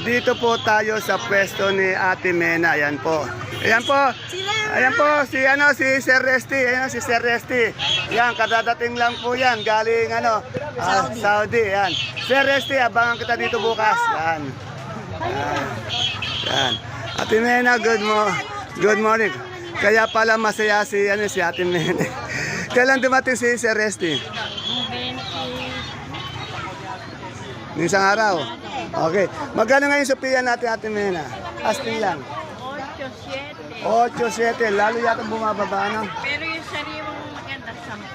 Dito po tayo sa pwesto ni Ate Mena. Ayan po. Ayan po. Ayan po si Sir Resty. Ayan si Sir Resty. Yan kadadating lang po yan galing Saudi. Yan. Sir Resty, abangan kita dito bukas. Yan. Yan. Ate Mena, good morning. Kaya pala masaya si Ate Mena. Kailan dumating si Sir Resty? Isang araw. Okay. Magkano ngayon Sophia natin, Ate Mena? Asking lang. 8-7. Lalo yata bumababa, no? Pero yung sariwang maganda,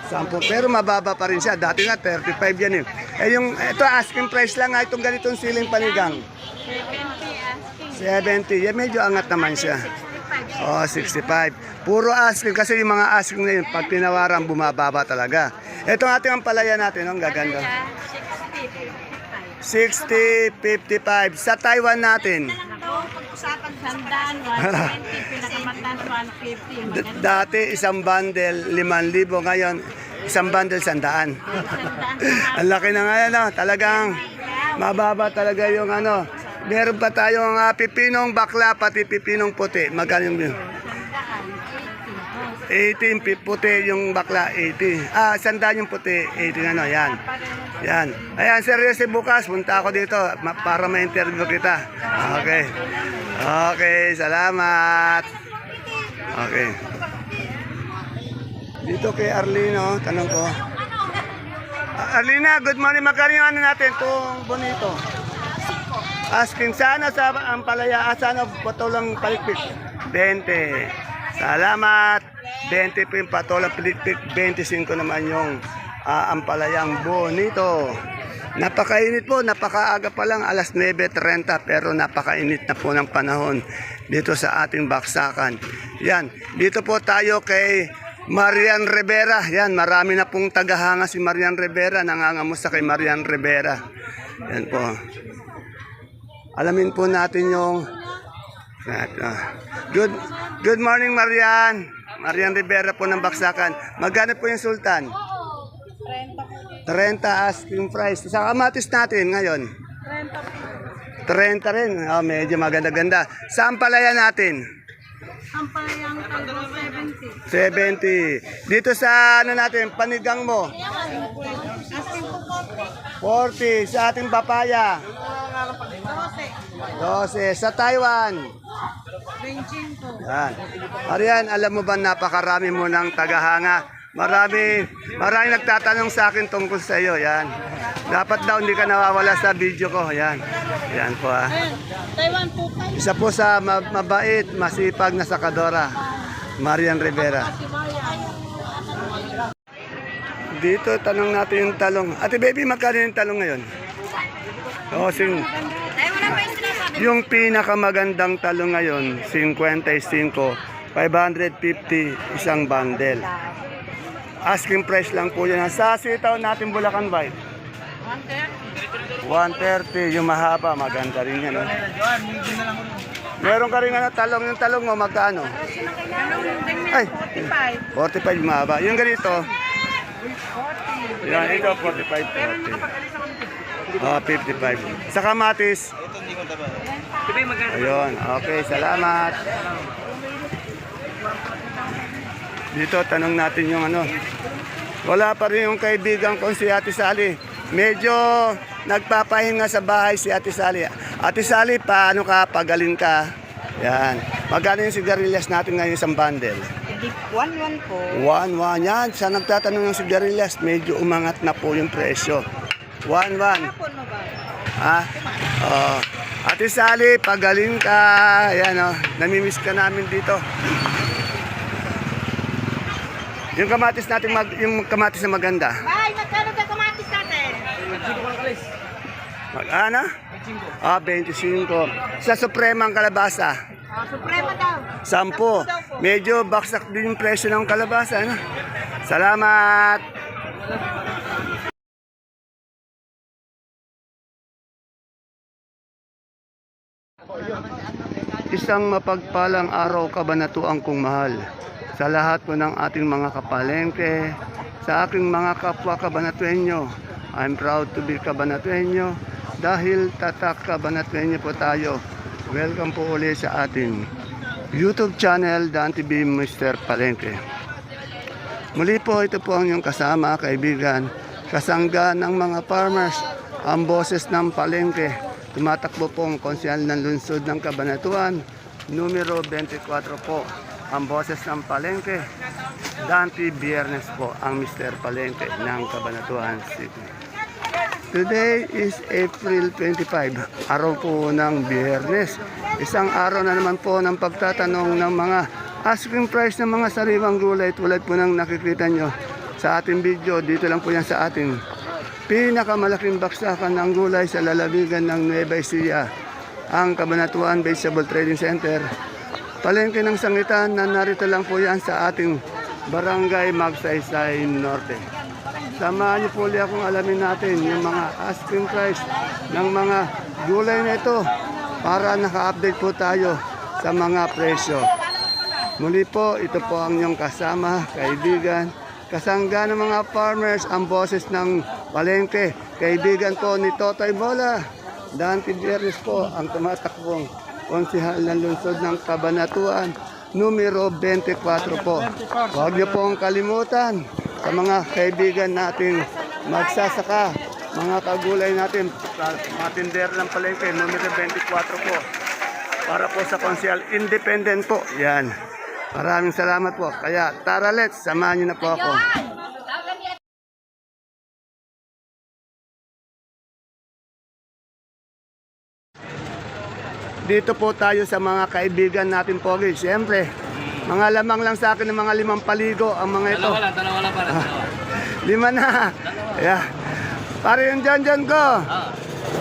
10. Pero mababa pa rin siya. Dati nga 35 yan eh. Ito asking price lang nga itong ganitong siling panigang. 70. Yan medyo angat naman siya. 65. Puro asking kasi yung mga asking na yun, pag tinawaran bumababa talaga. Itong ating ampalaya natin, ang gaganda. 60, 55. Sa Taiwan natin. Pag-usapan sandaan, 120, pinakamatan 150. Dati isang bundle 5,000, ngayon isang bundle 100. Ang laki na ngayon, no? Talagang mababa talaga yung Meron pa tayong pipinong bakla, pati pipinong puti. Magkano yung 18 puti yung bakla, 80. Sandaan yung puti, 18 yan. Yan. Ayan, seryoso bukas, punta ako dito para ma-interview kita. Okay. Okay, salamat. Okay. Dito kay Arlino, tanong ko. Arlina, good morning. Magkano yung natin, itong bonito? Asking sana sa ampalaya, sana patulang palikpik. 20. Salamat. 20 po yung patulang palikpik. 25 naman yung ampalayang bonito. Napakainit po, napakaaga pa lang, alas 9:30, pero napakainit na po ng panahon dito sa ating baksakan. Yan, dito po tayo kay Marian Rivera. Yan, marami na pong tagahanga si Marian Rivera, nangangamusta kay Marian Rivera. Yan po. Alamin po natin yung Good morning, Marian. Marian Rivera po ng baksakan. Magkano po yung sultan? 30 asking price. Sa kamatis natin ngayon? 30 rin. Medyo maganda-ganda. Sa ampalaya natin? Ampalayang talbo, 70. 70. Dito sa natin, panigang mo? Asking po 40. Sa ating papaya? 12. Sa Taiwan? 25. Yan. Arian, alam mo ba napakarami mo ng tagahanga? Marami nagtatanong sa akin tungkol sa iyo. Yan. Dapat daw hindi ka nawawala sa video ko. Yan. Yan po Taiwan po kayo. Isa po sa mabait, masipag na sakadora. Marian Rivera. Dito tanong natin yung talong. Ate baby, magkano yung talong ngayon? Yung pinakamagandang talong ngayon, 55, 550 isang bundle. Asking price lang po yan. Sa sitaw natin Bulacan White. 130 yung mahaba, maganda rin yan. Meron ka rin talong, yung talong mo magkano? Ay, 45 yung mahaba. Yung ganito? 40. Yan, ito 45, 40. 55. Sa kamatis? Ayun, okay, salamat. Dito, tanong natin yung Wala pa rin yung kaibigan ko si Ate Sally. Medyo nagpapahinga sa bahay si Ate Sally. Ate Sally, paano ka? Pagaling ka? Yan. Magkano yung sigarilyas natin ngayon isang bundle? 1-1 po. 1-1. Yan. Sa nagtatanong ng sigarilyas, medyo umangat na po yung presyo. 1-1. Ate Sally, pagaling ka. Yan, namimiss ka namin dito. Yung kamatis natin, yung kamatis na maganda. Ay, magkano ba kamatis natin? Ano? 25. Sa supremang kalabasa? Suprema daw. 10. Medyo baksak din yung presyo ng kalabasa. Salamat! Isang mapagpalang araw kabanatuan kong mahal sa lahat po ng ating mga kapalengke, sa aking mga kapwa kabanatuenyo. I'm proud to be kabanatuenyo. dahil tatak Cabanatueño po tayo. Welcome po ulit sa ating YouTube channel, Dan TV Mr. Palengke. Muli po, ito po ang inyong kasama, kaibigan, kasangga ng mga farmers, ang boses ng Palengke. Tumatakbo po ang konsyal ng lungsod ng Cabanatuan, numero 24 po, ang boses ng Palengke. Dante Biernes po ang Mr. Palengke ng Cabanatuan City. Today is April 25, araw po ng Biyernes. Isang araw na naman po ng pagtatanong ng mga asking price ng mga sariwang gulay tulad po ng nakikita nyo sa ating video. Dito lang po yan sa ating pinakamalaking baksakan ng gulay sa lalawigan ng Nueva Ecija, ang Cabanatuan Vegetable Trading Center. Palengke ng sangitan na narito lang po yan sa ating Barangay Magsaysay Norte. Samahan niyo po ulit akong alamin natin yung mga asking price ng mga gulay na ito para naka-update po tayo sa mga presyo. Muli po, ito po ang inyong kasama, kaibigan, kasangga ng mga farmers, ang boses ng Palengke. Kaibigan po ni Totoy Mola, Dante Biernes po, ang tumatakbong konsihal ng lungsod ng Cabanatuan, numero 24 po. Huwag niyo pong kalimutan sa mga kaibigan nating magsasaka, mga kagulay natin, mga tindera ng Palengke, numero 24 po. Para po sa konsyal independent po. Yan. Maraming salamat po. Kaya tara let's, samahan niyo na po ako. Dito po tayo sa mga kaibigan natin pogi. Siyempre, mga lamang lang sa akin ng mga 5 paligo ang mga ito. Dalawa lang para. 5 na. Yeah. Para yung John ko.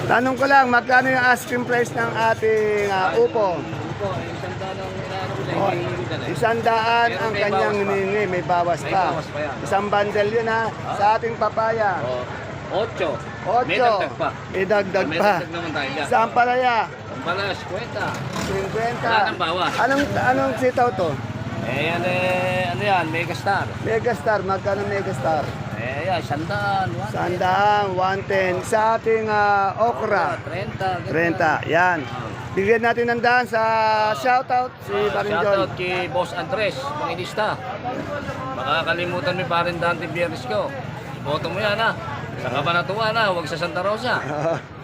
Tanong ko lang, magkano yung asking price ng ating upo? Oh, 100 ang kanyang hiningi, may bawas pa. Isang bundle yun ha. Sa ating papaya. 8. 8. May dagdag pa. May dagdag May pa. dagdag naman tayo dyan. Sa ampalaya. Balas, 50. 50. Wala nang bawas. Anong sitaw to? Ano yan, Megastar. Megastar, magkano Megastar? Yan, 100. 100, 110. Sa ating okra, 30. 30. Yan. Bigyan natin ng daan sa shoutout si Parin John. Shoutout kay Boss Andres, Pangilista. Makakalimutan mo yung parin Dante Biernes ko. Iboto mo yan ha. Sa Cabanatuan ha, huwag sa Santa Rosa.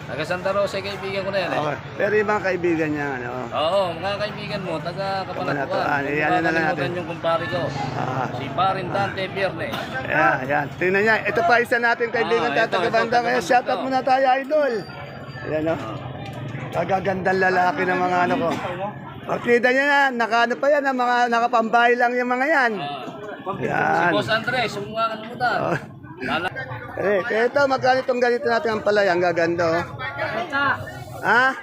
Taga Santa Rosa, kaibigan ko na yan eh. Okay. Pero ibang kaibigan niya, ano? Oo, mga kaibigan mo, taga Cabanatuan. Cabanatuan. Ano na lang natin. Yung kumpare ko. Si Parin Dante Biernes. Yan. Tingnan niya. Ito pa isa natin kaibigan ito, taga-banda. Kaya ito. shoutout muna tayo, idol. Ayan o. Kagagandang lalaki ng mga ano ko. Pagkita niya na, nakaano pa yan, mga nakapambahay lang yung mga yan. Si Yan. Boss Andres, sumuha ka namutan. Oh. Kaya ito, magkano itong ganito natin ang palay? Ang gaganda, oh. Ha?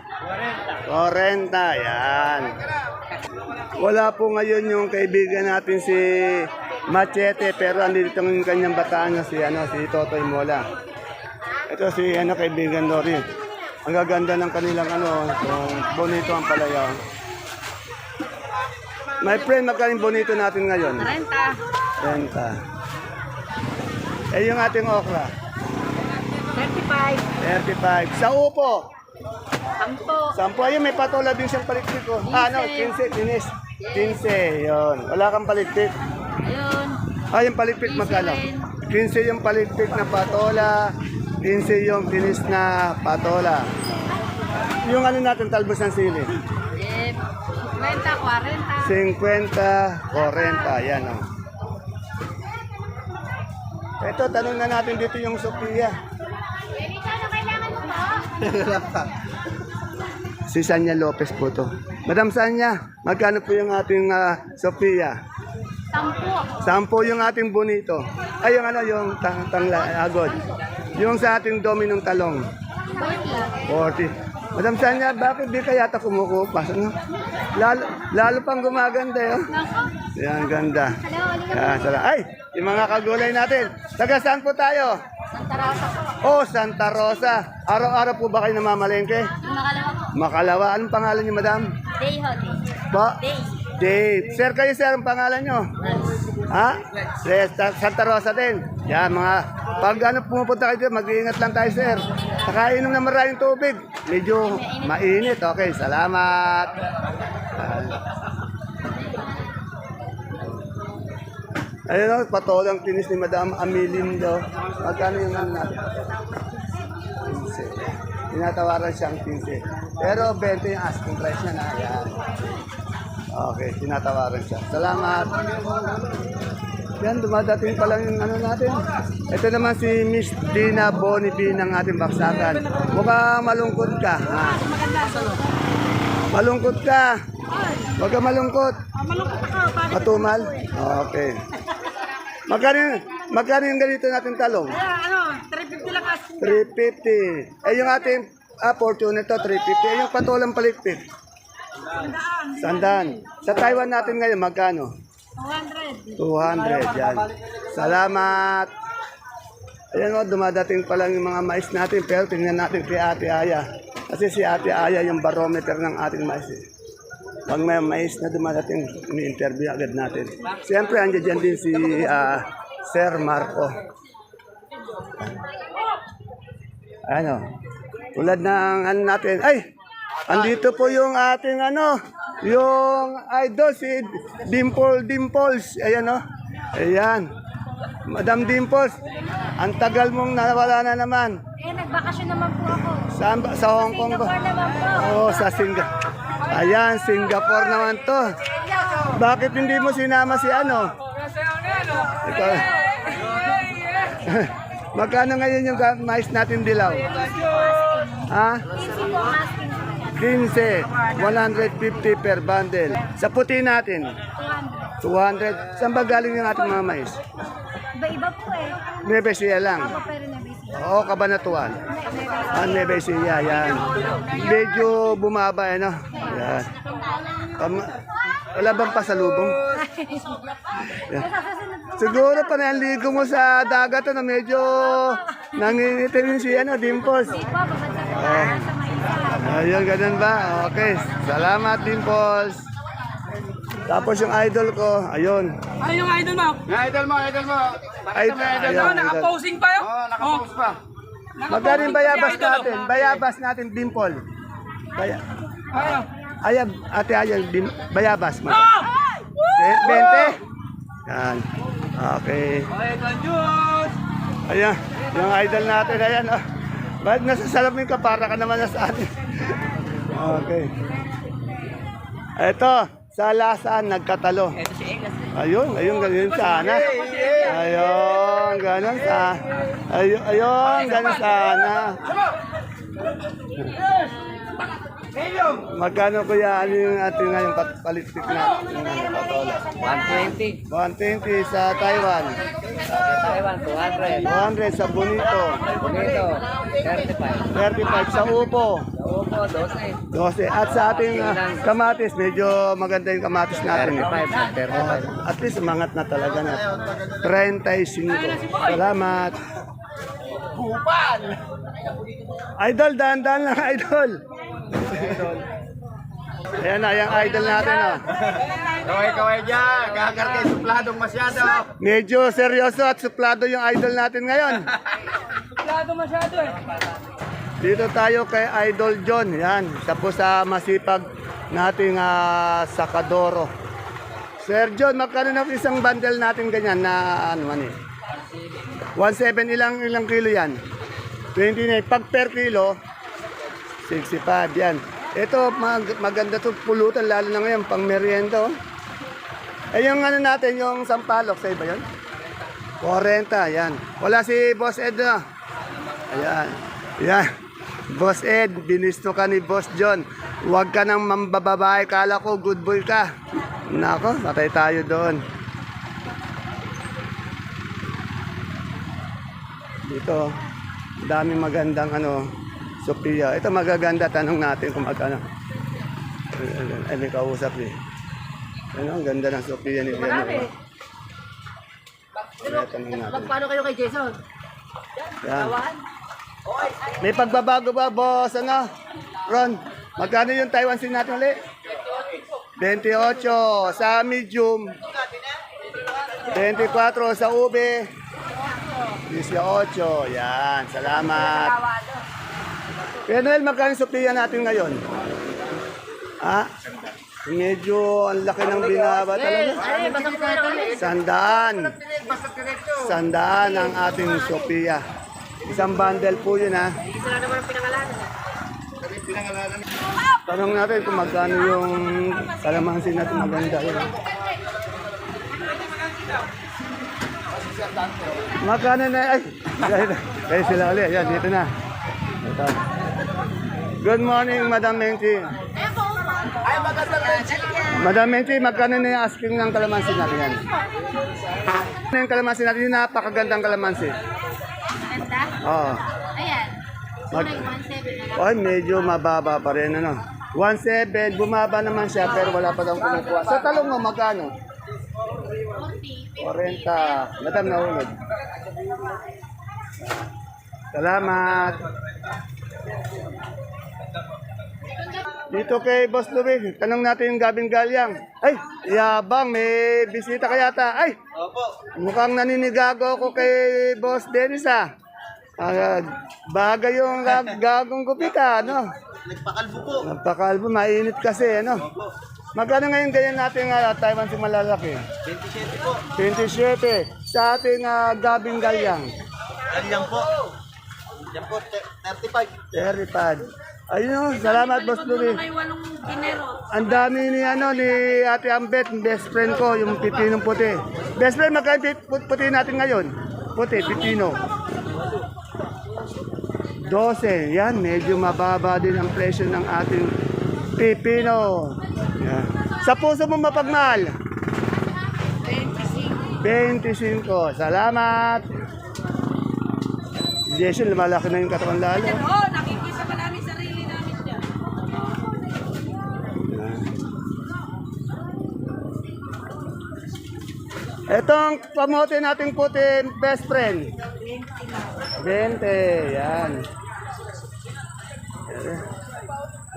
40. Yan. Wala po ngayon yung kaibigan natin si Machete, pero andito yung kanyang bataan na si Totoy Mola. Ito si kaibigan Nori. Ang gaganda ng kanilang yung bonito ang palaya. My friend, magkano yung bonito natin ngayon? 30. 30. Yung ating okra? 35. 35. Sa upo? 10. 10. Ayun, may patola din siyang palikpik ko. 15. 15. Yun. Wala kang palikpik. Ayun. Yung palikpik magkano? 15 yung palikpik na patola. 15 yung kinis na patola. Yung natin, talbos ng sili? 50, 40. 50, 40. Yan o. Ito, tanong na natin dito yung Sophia. Si Sanya Lopez po to. Madam Sanya, magkano po yung ating Sophia? 10. 10 yung ating bonito. Ay, yung agod. Yung sa ating dominong talong. 40. Madam Sanya, bakit di ka yata kumukupas? Ano? Lalo pang gumaganda yun. Yan, ganda. Yan, ay, yung mga kagulay natin. Taga saan po tayo? Santa Rosa po. Oh, Santa Rosa. Araw-araw po ba kayo namamalengke? Makalawa po. Makalawa. Anong pangalan niyo, madam? Day ho, day. Ba? Day. Dave. Sir, kayo sir, ang pangalan nyo? Ha? Yes, Santa Rosa din. Yan, mga, pag pumupunta kayo dito, mag-iingat lang tayo, sir. Saka inom na maraming tubig. Medyo mainit. Okay, salamat. Ayun o, patolang tinis ni Madam Amilindo. Magkano yung ano natin? 15. Tinatawaran siyang 15. Pero 20 yung asking price niya na. Ayan. Okay, tinatawaran siya. Salamat. Yan, dumadating pa lang yung ano natin. Ito naman si Miss Dina Bonibi ng ating baksakan. Mukhang malungkot ka. Ha? Malungkot ka. Huwag ka malungkot. Matumal? Okay. Magkano yung ganito natin talong? 350 lang asking. 350. Eh yung ating Fortune ito, 350. Eh yung patolang palikpik? 100. Sa Taiwan natin ngayon, magkano? 200. Yan. Salamat. Ayan o, dumadating pa lang yung mga mais natin. Pero tingnan natin kay Ate Aya. Kasi si Ate Aya yung barometer ng ating mais. Pag may mais na dumadating, ini-interview agad natin. Siyempre, andyan dyan din si Sir Marco. Ano? Tulad ng ano natin. Ay! Andito po yung ating ano, yung idol si Dimples. Ayan o. Ayan. Madam Dimples, ang tagal mong nawala na naman. Nagbakasyon naman po ako. Saan ba? Sa Hong Kong ba? Singapore naman po. Oo, sa Singapore. Ayan, Singapore naman to. Bakit hindi mo sinama si ano? Ikaw. Magkano ngayon yung mais natin dilaw? Ha? 15 po ang asking. 15, 150 per bundle. Sa puti natin, 200. Saan ba galing yung ating mga mais? Iba-iba po eh. Nueva Ecija lang. Ako pero nabisi. Oo, Cabanatuan. Nueva Ecija, yan. Medyo bumaba, ano? Yan. Wala bang pasalubong? Yan. Siguro pa na ligo mo sa dagat, ano, medyo nangingitim si ano, Dimples. Hindi po, babagsak ko sa Maynila. Ayun, ganun ba? Okay. Salamat, Dimples. Tapos yung idol ko, ayun. Ay, yung idol mo. Idol mo. Ayun, naka-posing pa yun? Oo, nakapose pa. Magkano yung bayabas natin? Bayabas natin, Dimple. Ayun. Ayab, ate Ayab, bayabas. 20? Yan. Okay. Ayan, yung idol natin, ayan. Oh. Bakit nasasalamin ka? Para ka naman na sa atin. Okay. Ito, sa Lasaan, nagkatalo. Ayun, ganun sana. Ayun, ganun sana. Ayun, ganun sana. Magkano kuya, ano yung ating ngayong palitik na? 120. 120 sa Taiwan. Taiwan, 200. 200 sa Bonito. Bonito, 35. 35 sa Upo. Upo, 12. 12. At sa ating kamatis, medyo maganda yung kamatis natin. 35. At least umangat na talaga na. 35. Salamat. Idol, dahan-dahan lang, idol. Ayan na, yung idol natin. Oh. Kaway dyan, gagarkay supladong masyado. Medyo seryoso at suplado yung idol natin ngayon. Plado masyado eh. Dito tayo kay Idol John. Yan, tapos sa masipag nating sakadoro. Sir John, magkano na isang bundle natin ganyan na ano man eh? 17 ilang kilo yan? 29. Pag per kilo, 65 yan. Ito, maganda to pulutan, lalo na ngayon, pang merienda. Oh. Eh, yung ano natin, yung sampalok, sa'yo ba yun? 40, yan. Wala si Boss Ed na. Ayan. Yan. Boss Ed, binisto ka ni Boss John. Huwag ka nang mambababae, kala ko good boy ka. Nako, patay tayo doon. Dito, daming magandang ano, Sophia. Ito magaganda, tanong natin kung magkano. Ay, may kausap eh. Ano, ang ganda ng Sophia ni Piano. Tanong natin. Paano kayo kay Jason? Yan. May pagbabago ba, boss? Ano? Ron, magkano yung Taiwan sin natin ulit? 28 sa medium. 24 sa ube. 18. Yan, salamat. Kuya Noel, magkano yung Sophia natin ngayon? Ha? Medyo ang laki ng binaba talaga. Sandaan ang ating Sophia. Isang bundle po yun ha. Tanong natin kung magkano yung kalamansi natin maganda yun. Magkano na ay kaya sila ulit. Yan, dito na. Ito. Good morning, Madam Menchi. Madam Menchi, magkano na yung asking ng kalamansi natin yan? Ano yung kalamansi natin? Yung napakagandang kalamansi. Maganda? Oo. Ayan. Mag- 1.7 na lang. Ay, medyo mababa pa rin, ano. 1.7, bumaba naman siya, pero wala pa daw kumukuha. Sa talong mo, magkano? 40. Madam, nahulog. Salamat. Dito kay Boss Louie, tanong natin yung Gabing Galyang. Ay, yabang, may bisita ka yata. Ay, mukhang naninigago ako kay Boss Dennis ah. Bagay yung gagong gupita, ano? Nagpakalbo po. Nagpakalbo, mainit kasi, ano? Magkano ngayon ganyan natin Taiwan si malalaki? 27 po. 27 sa ating Gabing Galyang. Yan po. Yan po, 35. 35. Ayun, salamat Boss Louie. Ang dami ni Ate Ambet, best friend ko, yung pipinong puti. Best friend, magkano puti natin ngayon? Puti, pipino. 12. Yan, medyo mababa din ang presyo ng ating pipino. Yan. Sa puso mo mapagmahal? 25. Salamat. Jason, lumalaki na yung katawan lalo. Oo, nakikita pa namin sarili namin dyan. Itong pamote nating puti, best friend. 20. Yan.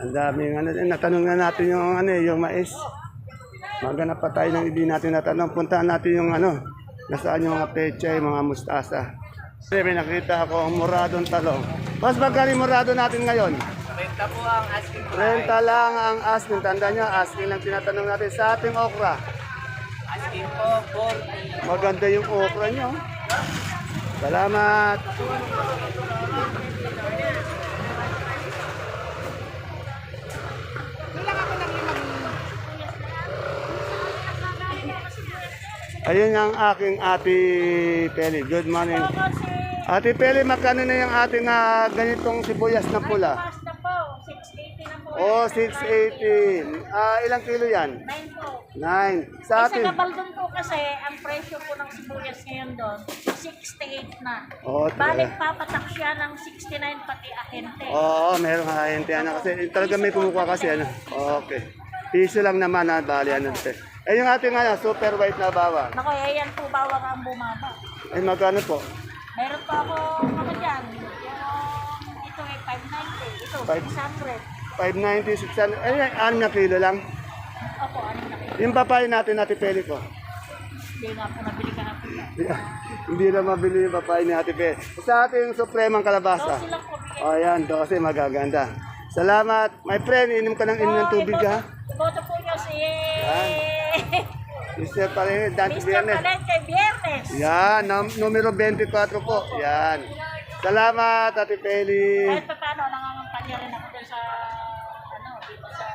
Ang daming natanong na natin yung yung mais. Maghanap pa tayo ng hindi natin natanong. Puntahan natin yung nasaan yung mga pecha, yung mga mustasa. Kasi may nakita ako ang muradong talong. Mas magkano yung murado natin ngayon? Renta po ang asking Renta lang ang asking. Tanda nyo, asking lang tinatanong natin sa ating okra. Asking po, 40. Maganda yung okra nyo. Salamat. Ayun ang aking Ate Peli. Good morning. Ate Peli, magkano na yung ating ganitong sibuyas na pula? Na po, 680 na po. Oh, 680. Ilang kilo yan? 9 po. 9. Sa Sa atin. Gabaldon po kasi, ang presyo po ng sibuyas ngayon doon, 68 na. Oh, Balik papatak siya ng 69 pati ahente. Oo, merong hahintihan na kasi. Talaga may kumukuha kasi. Okay. Piso lang naman bali Eh yung ating super white na bawang. Nako, yan po bawang ang bumaba. Ay magkano po? Meron pa ako, dyan, yung ito ay 590, ito, 590, 600. 600. Ay, 6 na kilo lang. Opo, ano na kayo? Yung papaya natin, Ate Peli ko. Hindi nga po, nabili ka na po. Hindi na mabili yung papaya ni Ate Peli. Sa ating supremang kalabasa. So, silang po bigay. O yan, 12, magaganda. Salamat. My friend, inom ka ng inom ng tubig ha. Iboto po nyo si... Mr. Palengke, Dante Mr. Viernes. Palengke Viernes. Yan, numero 24 po. Yan. Salamat, Ate Peli. Kahit pa paano, nangangampanya rin ako dun sa... dito sa...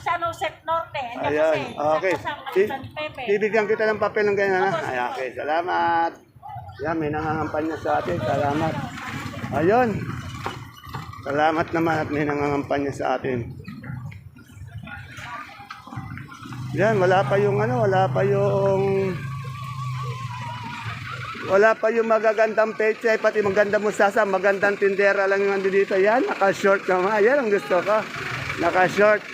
San Jose Norte. Andiyan Ayan, kasi, okay. kasama ni San Pepe. Bibigyan kita ng papel ng ganyan, ha? Ay, okay, salamat. Yan, may nangangampanya sa atin. Salamat. Ayun. Salamat naman at may nangangampanya sa atin. Yan, wala pa yung magagandang pecha, pati magandang musasa, magandang tindera lang yung ando dito. Yan, naka-short naman. Yan ang gusto ko. Naka-short.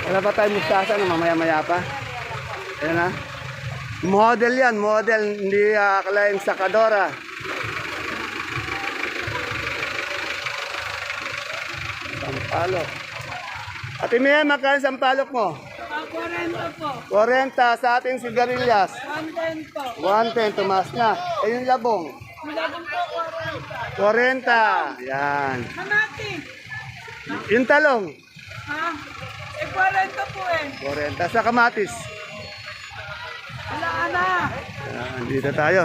Wala pa tayong mustasa na mamaya-maya pa. Yan ha. Model yan, model. Hindi kalaing sakadora. Sampalok. Ate Mia, magkano sampalok mo? 40 po. 40 sa ating sigarilyas. 110 po. 110, tumas na. Eh yung labong. Malabong po, 40. Yan. Manati. Yung talong. Ha? 40 po 40. Sa kamatis. Wala na. Ayan, dito tayo.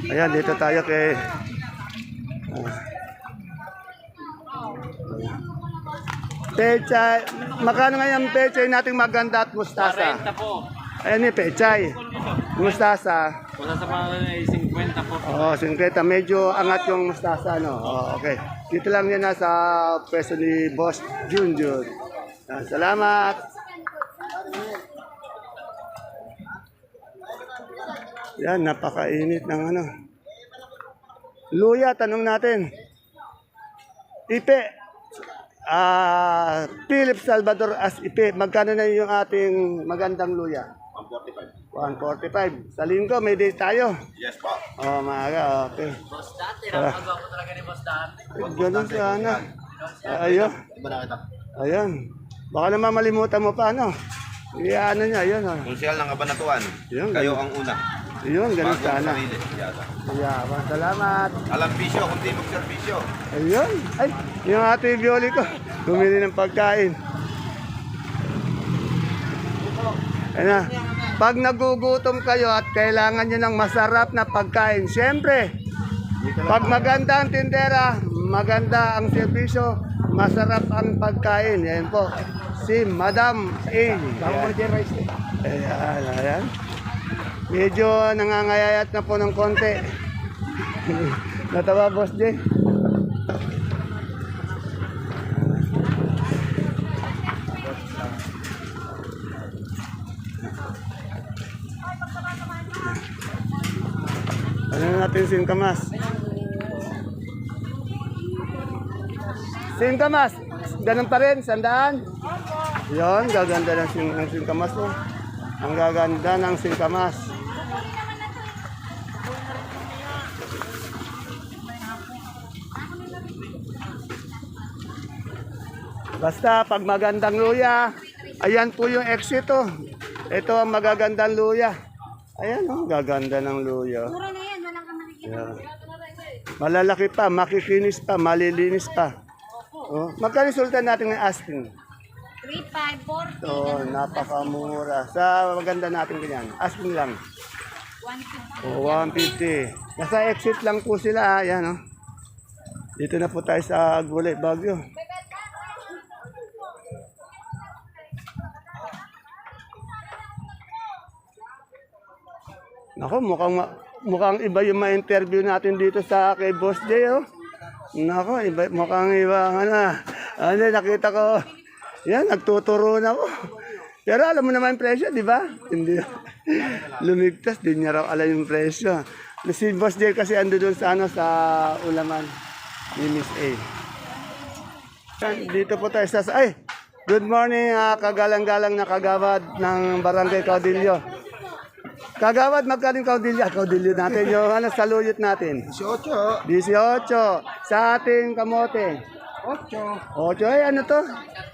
Ayan, dito tayo kay... Pechay. Magkano nga yung pechay nating maganda at mustasa? 40 po. Ayan yung pechay. Mustasa. Wala sa mga 50 po. Oo, 50. Medyo angat yung mustasa, no? Oo, okay. Dito lang yan nasa pwesto ni Boss Junjun. Salamat. Yan, napakainit ng ano. Luya, tanong natin. Ipe. Philip Salvador as Ipe. Magkano na yung ating magandang luya? 145. Sa linggo, may date tayo. Yes po. Oh, maaga, okay. Boss dati, napagawa ko talaga ni Boss dati. Ganun sana. Ayun. Iba na kita. Ayan. Baka naman malimutan mo pa, ano? Ano niya, ayun. Oh. Konsyal ng Kabanatuan. Yun, Kayo ang una. Ayun, ganun Bago ang sana. sarili. Yata. Yeah, salamat. Alam bisyo, kundi magserbisyo. Ayun. Ay, yung ate Violi ko. Bumili ng pagkain. Ayun na. Pag nagugutom kayo at kailangan nyo ng masarap na pagkain, siyempre, pag maganda ang tindera, maganda ang serbisyo, masarap ang pagkain. Yan po. Si Madam A. Ayan, ayan. Medyo nangangayayat na po ng konti. Natawa, Boss J. Ano na natin singkamas? Singkamas, ganun pa rin, 100? Yun, gaganda ng singkamas mo. Ang gaganda ng singkamas. Basta pag magandang luya, ayan po yung exit oh. Ito ang magagandang luya. Ayan oh, gaganda ng luya. Mura na yan, walang kang makikita. Yeah. Malalaki pa, makikinis pa, malilinis pa. Oh, magkano sultan natin ng asking? 3,540. So, napakamura. Sa maganda natin ganyan, asking lang. 150. Oh, 150. Nasa exit lang po sila, ayan oh. Dito na po tayo sa Gulay Bagyo. Nako, mukhang iba yung ma-interview natin dito sa kay Boss J, oh. Nako, iba, mukhang iba, ano, nakita ko, yan, nagtuturo na ako. Pero alam mo naman yung presyo, di ba? Hindi, lumigtas, di niya raw alam yung presyo. Si Boss J kasi ando doon sa, sa ulaman ni Miss A. Yan, dito po tayo sa, ay, good morning, kagalang-galang na kagawad ng Barangay Caudillo. Kagawad, magkaling kaudilyo natin yung ano, saluyot natin. 18. 18. Sa ating kamote. 8. 8. Ay, ano to?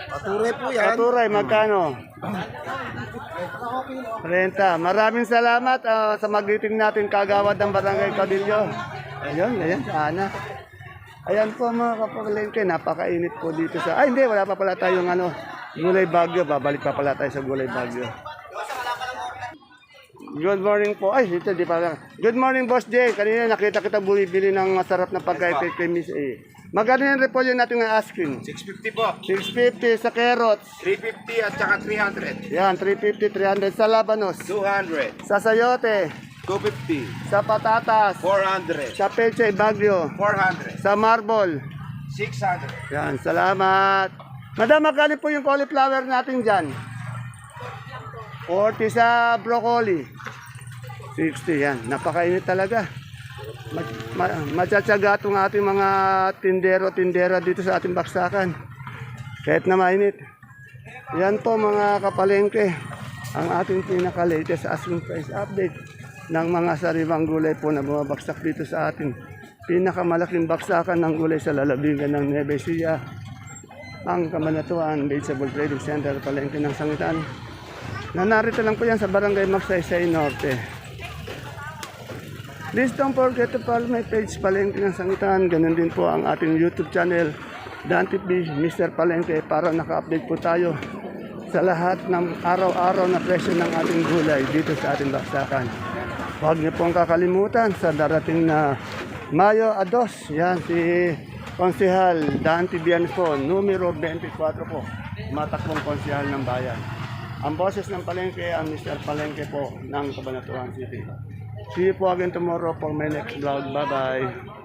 Patuloy po yan. Paturay, magkano? 30. Maraming salamat sa mag-greeting natin kagawad ng Barangay Caudillo. Ayun, ayan, sana. Ayan po mga kapalengke, napakainit po dito sa... Ay, hindi, wala pa pala tayong ano, Gulay Bagyo. Babalik pa pala tayo sa Gulay Bagyo. Good morning po. Ay, ito di pala. Good morning, Boss J. Kanina nakita kita bumibili ng masarap na pagkain kay Miss A. Magkano yung repolyo natin ng asking? 650 po. 650 sa carrots. 350 at saka 300. Yan, 350, 300 sa labanos. 200. Sa sayote. 250. Sa patatas. 400. Sa peche bagyo. 400. Sa marble. 600. Yan, salamat. Madam, magkano po yung cauliflower natin dyan? 40 sa broccoli. 60 yan. Napakainit talaga. Matsatsaga itong ating mga tindero-tindera dito sa ating baksakan. Kahit na mainit. Yan po mga kapalengke. Ang ating pinaka-latest asking price update ng mga sariwang gulay po na bumabaksak dito sa ating pinakamalaking baksakan ng gulay sa lalabigan ng Nueva Ecija. Ang Kabanatuan Vegetable Trading Center, palengke ng Sangitan. Na narito lang po yan sa Barangay Magsaysay Norte. Please don't forget to follow my page Palengke ng Sangitan. Ganun din po ang ating YouTube channel, Dan TV, Mr. Palengke, para naka-update po tayo sa lahat ng araw-araw na presyo ng ating gulay dito sa ating baksakan. Huwag niyo pong kakalimutan sa darating na Mayo 2, yan si Konsehal Dan Tibian po, numero 24 po, matakbong konsehal ng bayan. Ang boses ng Palengke, ang Mr. Palengke po ng Cabanatuan City. See you po again tomorrow for my next vlog. Bye-bye.